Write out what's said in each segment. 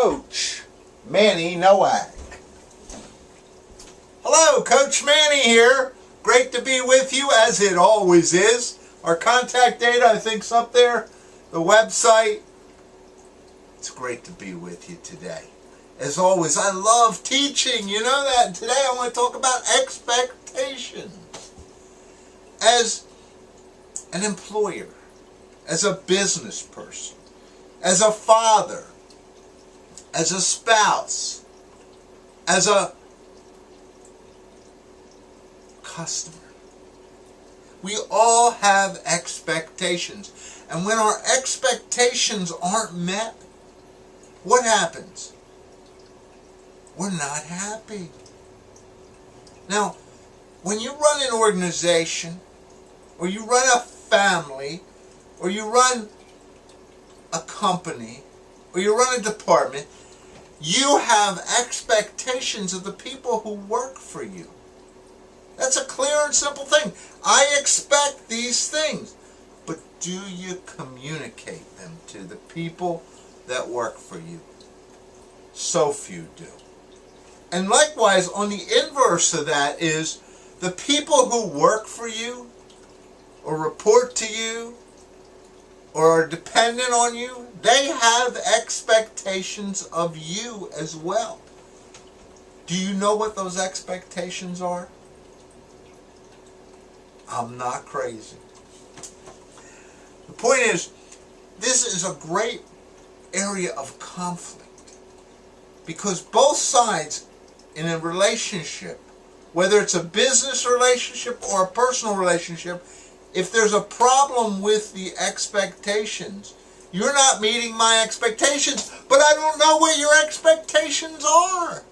Coach Manny Nowak. Hello, Coach Manny here. Great to be with you as it always is. Our contact data, I think, is up there. The website. It's great to be with you today. As always, I love teaching. You know that. And today I want to talk about expectations. As an employer, as a business person, as a father, as a spouse, as a customer. We all have expectations. And when our expectations aren't met, what happens? We're not happy. Now, when you run an organization, or you run a family, or you run a company, or you run a department, you have expectations of the people who work for you. That's a clear and simple thing. I expect these things. But do you communicate them to the people that work for you? So few do. And likewise, on the inverse of that is the people who work for you or report to you or are dependent on you, they have expectations of you as well. Do you know what those expectations are? I'm not crazy. The point is, this is a great area of conflict because both sides in a relationship, whether it's a business relationship or a personal relationship, if there's a problem with the expectations, you're not meeting my expectations, but I don't know what your expectations are.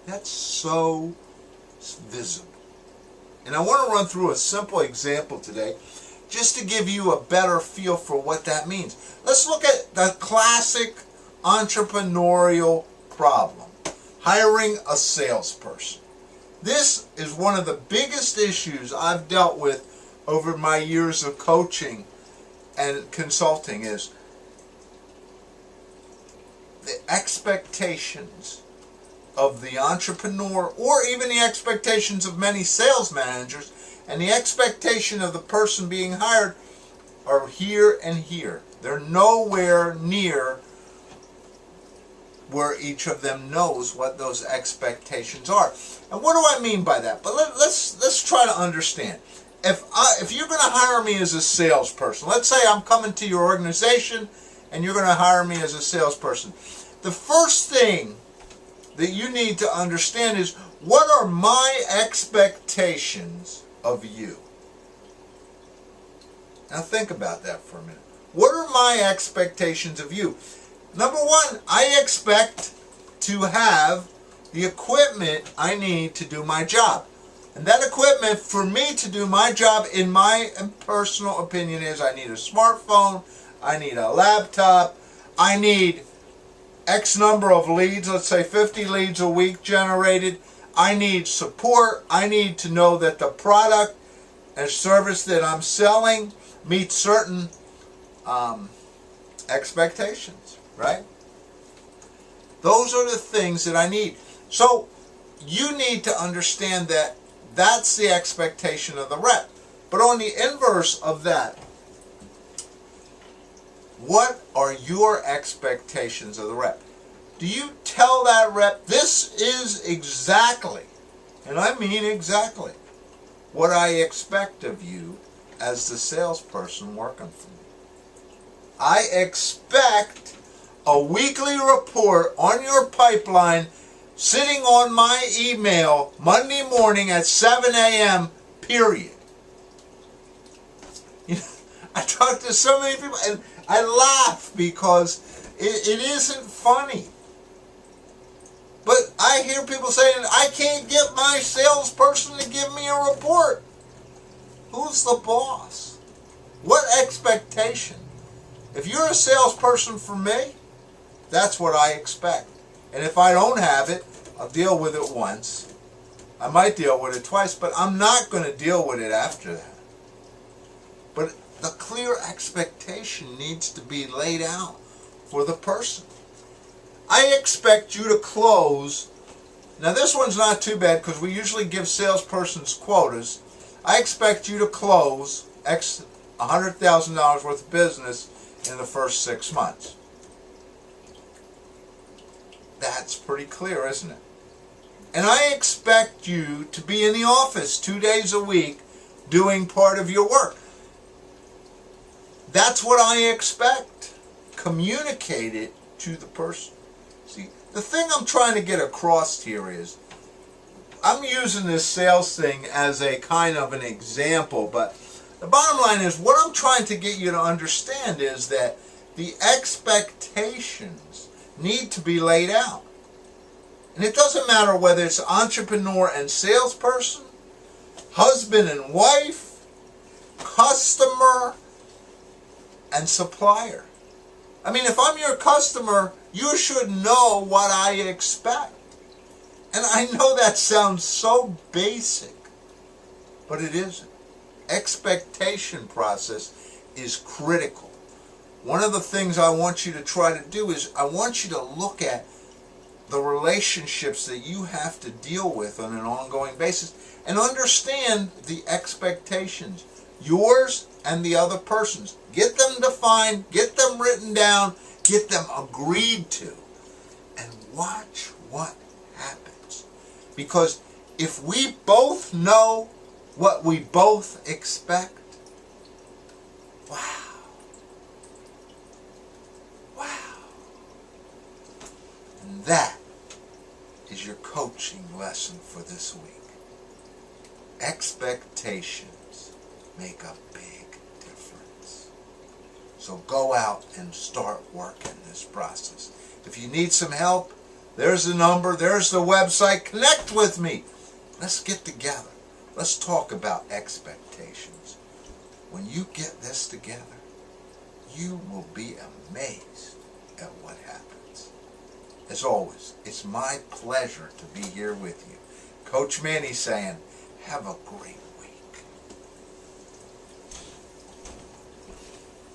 That's so visible. And I want to run through a simple example today just to give you a better feel for what that means. Let's look at the classic entrepreneurial problem, hiring a salesperson. This is one of the biggest issues I've dealt with over my years of coaching and consulting is the expectations of the entrepreneur, or even the expectations of many sales managers, and the expectation of the person being hired are here and here. They're nowhere near where each of them knows what those expectations are. And what do I mean by that? But let's try to understand. If you're going to hire me as a salesperson, let's say I'm coming to your organization and you're going to hire me as a salesperson. The first thing that you need to understand is, what are my expectations of you? Now think about that for a minute. What are my expectations of you? Number one, I expect to have the equipment I need to do my job. And that equipment for me to do my job, in my personal opinion, is I need a smartphone, I need a laptop, I need X number of leads, let's say 50 leads a week generated. I need support. I need to know that the product and service that I'm selling meets certain expectations, right? Those are the things that I need. So you need to understand that that's the expectation of the rep. But on the inverse of that, what are your expectations of the rep? Do you tell that rep, this is exactly, and I mean exactly, what I expect of you as the salesperson working for me? I expect a weekly report on your pipeline sitting on my email Monday morning at 7 a.m., period. You know, I talk to so many people and I laugh because it isn't funny. But I hear people saying, I can't get my salesperson to give me a report. Who's the boss? What expectation? If you're a salesperson for me, that's what I expect. And if I don't have it, I'll deal with it once. I might deal with it twice, but I'm not going to deal with it after that. But the clear expectation needs to be laid out for the person. I expect you to close. Now this one's not too bad because we usually give salespersons quotas. I expect you to close $100,000 worth of business in the first 6 months. That's pretty clear, isn't it? And I expect you to be in the office 2 days a week doing part of your work. That's what I expect. Communicate it to the person. See, the thing I'm trying to get across here is, I'm using this sales thing as a kind of an example, but the bottom line is, what I'm trying to get you to understand is that the expectations need to be laid out. And it doesn't matter whether it's entrepreneur and salesperson, husband and wife, customer and supplier. I mean, if I'm your customer, you should know what I expect. And I know that sounds so basic, but it isn't. Expectation process is critical. One of the things I want you to try to do is, I want you to look at the relationships that you have to deal with on an ongoing basis and understand the expectations, yours and the other person's. Get them defined, get them written down, get them agreed to, and watch what happens. Because if we both know what we both expect, wow. And that is your coaching lesson for this week. Expectations make a big difference. So go out and start working this process. If you need some help, there's the number, there's the website. Connect with me. Let's get together. Let's talk about expectations. When you get this together, you will be amazed at what happens. As always, it's my pleasure to be here with you. Coach Manny saying, have a great